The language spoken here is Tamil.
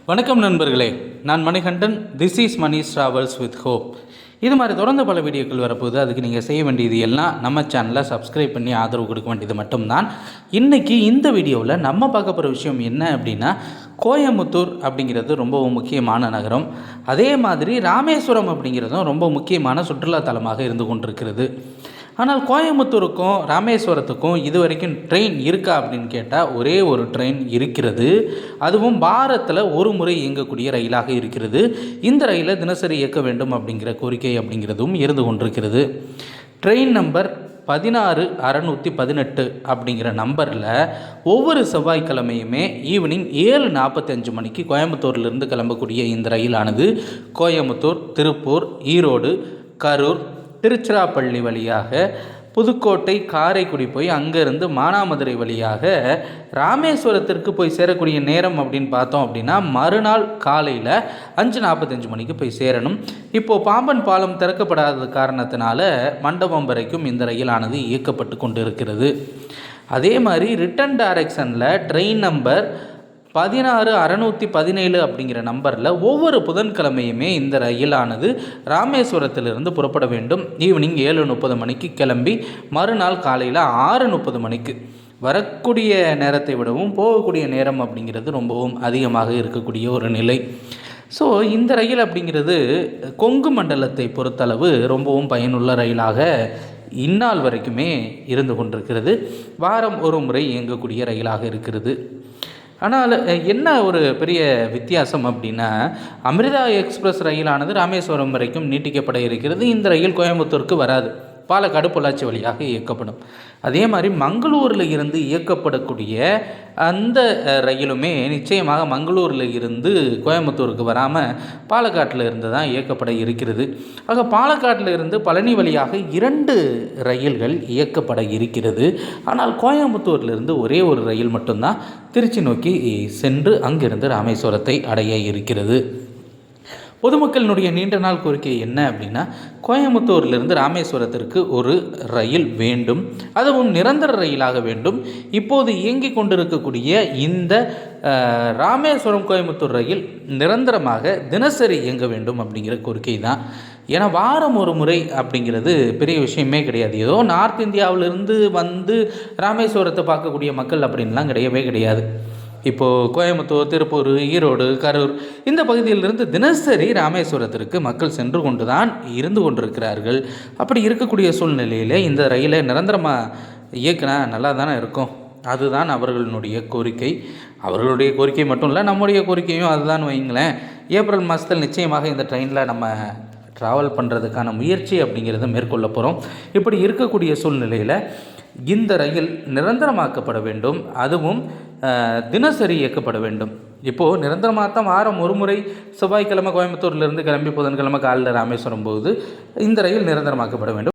வணக்கம் நண்பர்களே, நான் Manikandan. This is Mani travels with hope. இது மாதிரி தொடர்ந்து பல வீடியோக்கள் வரப்போகுது. அதுக்கு நீங்கள் செய்ய வேண்டியது எல்லாம் நம்ம சேனலை சப்ஸ்கிரைப் பண்ணி ஆதரவு கொடுக்க வேண்டியது மட்டும்தான். இன்றைக்கி இந்த வீடியோவில் நம்ம பார்க்க போகிற விஷயம் என்ன அப்படின்னா, கோயம்புத்தூர் அப்படிங்கிறது ரொம்ப முக்கியமான நகரம். அதே மாதிரி ராமேஸ்வரம் அப்படிங்கிறதும் ரொம்ப முக்கியமான சுற்றுலாத்தலமாக இருந்து கொண்டிருக்கிறது. ஆனால் கோயம்புத்தூருக்கும் ராமேஸ்வரத்துக்கும் இது வரைக்கும் ட்ரெயின் இருக்கா அப்படின்னு கேட்டால் ஒரே ஒரு ட்ரெயின் இருக்கிறது. அதுவும் வாரத்தில் ஒரு முறை இயங்கக்கூடிய ரயிலாக இருக்கிறது. இந்த ரயிலை தினசரி இயக்க வேண்டும் அப்படிங்கிற கோரிக்கை அப்படிங்கிறதும் இருந்து கொண்டிருக்கிறது. ட்ரெயின் நம்பர் 16618 அப்படிங்கிற நம்பரில் ஒவ்வொரு செவ்வாய்க்கிழமையுமே ஈவினிங் 7:45 மணிக்கு கோயம்புத்தூர்லேருந்து கிளம்பக்கூடிய இந்த ரயிலானது கோயம்புத்தூர், திருப்பூர், ஈரோடு, கரூர், திருச்சிராப்பள்ளி வழியாக புதுக்கோட்டை, காரைக்குடி போய் அங்கேருந்து மானாமதுரை வழியாக ராமேஸ்வரத்திற்கு போய் சேரக்கூடிய நேரம் அப்படின்னு பார்த்தோம் அப்படின்னா மறுநாள் காலையில் 5:45 மணிக்கு போய் சேரணும். இப்போது பாம்பன் பாலம் திறக்கப்படாத காரணத்தினால மண்டபம் வரைக்கும் இந்த ரயிலானது இயக்கப்பட்டு கொண்டு இருக்கிறது. அதே மாதிரி ரிட்டன் டைரக்ஷனில் ட்ரெயின் நம்பர் 16617 அப்படிங்கிற நம்பரில் ஒவ்வொரு புதன்கிழமையுமே இந்த ரயிலானது ராமேஸ்வரத்திலிருந்து புறப்பட வேண்டும். ஈவினிங் 7:30 மணிக்கு கிளம்பி மறுநாள் காலையில் 6:30 மணிக்கு. வரக்கூடிய நேரத்தை விடவும் போகக்கூடிய நேரம் அப்படிங்கிறது ரொம்பவும் அதிகமாக இருக்கக்கூடிய ஒரு நிலை. ஸோ இந்த ரயில் அப்படிங்கிறது கொங்கு மண்டலத்தை பொறுத்தளவு ரொம்பவும் பயனுள்ள ரயிலாக இந்நாள் வரைக்குமே இருந்து கொண்டிருக்கிறது. வாரம் ஒரு முறை இயங்கக்கூடிய ரயிலாக இருக்கிறது. ஆனால் என்ன ஒரு பெரிய வித்தியாசம் அப்படின்னா, அமிர்தா எக்ஸ்பிரஸ் ரயிலானது ராமேஸ்வரம் வரைக்கும் நீட்டிக்கப்பட இருக்கிறது. இந்த ரயில் கோயம்புத்தூருக்கு வராது, பாலக்காடு, பொள்ளாச்சி வழியாக இயக்கப்படும். அதே மாதிரி மங்களூரில் இருந்து இயக்கப்படக்கூடிய அந்த ரயிலுமே நிச்சயமாக மங்களூரில் இருந்து கோயம்புத்தூருக்கு வராமல் பாலக்காட்டில் இருந்து தான் இயக்கப்பட இருக்கிறது. ஆக பாலக்காட்டில் இருந்து பழனி வழியாக 2 ரயில்கள் இயக்கப்பட இருக்கிறது. ஆனால் கோயம்புத்தூரிலிருந்து ஒரே ஒரு ரயில் மட்டும்தான் திருச்சி நோக்கி சென்று அங்கிருந்து ராமேஸ்வரத்தை அடைய இருக்கிறது. பொதுமக்களினுடைய நீண்ட நாள் கோரிக்கை என்ன அப்படின்னா, கோயம்புத்தூரிலிருந்து ராமேஸ்வரத்திற்கு ஒரு ரயில் வேண்டும், அதுவும் நிரந்தர ரயிலாக வேண்டும். இப்போது இயங்கி கொண்டிருக்கக்கூடிய இந்த ராமேஸ்வரம் கோயம்புத்தூர் ரயில் நிரந்தரமாக தினசரி இயங்க வேண்டும் அப்படிங்கிற கோரிக்கை தான். ஏன்னா வாரம் ஒரு முறை அப்படிங்கிறது பெரிய விஷயமே கிடையாது. ஏதோ நார்த் இந்தியாவிலிருந்து வந்து ராமேஸ்வரத்தை பார்க்கக்கூடிய மக்கள் அப்படின்லாம் கிடையவே கிடையாது. இப்போது கோயம்புத்தூர், திருப்பூர், ஈரோடு, கரூர் இந்த பகுதியிலிருந்து தினசரி ராமேஸ்வரத்திற்கு மக்கள் சென்று கொண்டு தான் இருந்து கொண்டிருக்கிறார்கள். அப்படி இருக்கக்கூடிய சூழ்நிலையில் இந்த ரயிலை நிரந்தரமாக இயக்கினா நல்லா தானே இருக்கும். அதுதான் அவர்களுடைய கோரிக்கை. அவர்களுடைய கோரிக்கை மட்டும் இல்லை, நம்முடைய கோரிக்கையும் அதுதான் வைங்களேன். ஏப்ரல் மாதத்தில் நிச்சயமாக இந்த ட்ரெயினில் நம்ம ட்ராவல் பண்ணுறதுக்கான முயற்சி அப்படிங்கிறத மேற்கொள்ள போகிறோம். இப்படி இருக்கக்கூடிய சூழ்நிலையில் இந்த ரயில் நிரந்தரமாக்கப்பட வேண்டும், அதுவும் தினசரி இயக்கப்பட வேண்டும். இப்போது நிரந்தரமாக தான் வாரம் ஒரு முறை செவ்வாய்க்கிழமை கோயம்புத்தூர்லேருந்து கிளம்பி புதன்கிழமை காலையில் ராமேஸ்வரம் போகுது. இந்த ரயில் நிரந்தரமாக்கப்பட வேண்டும்.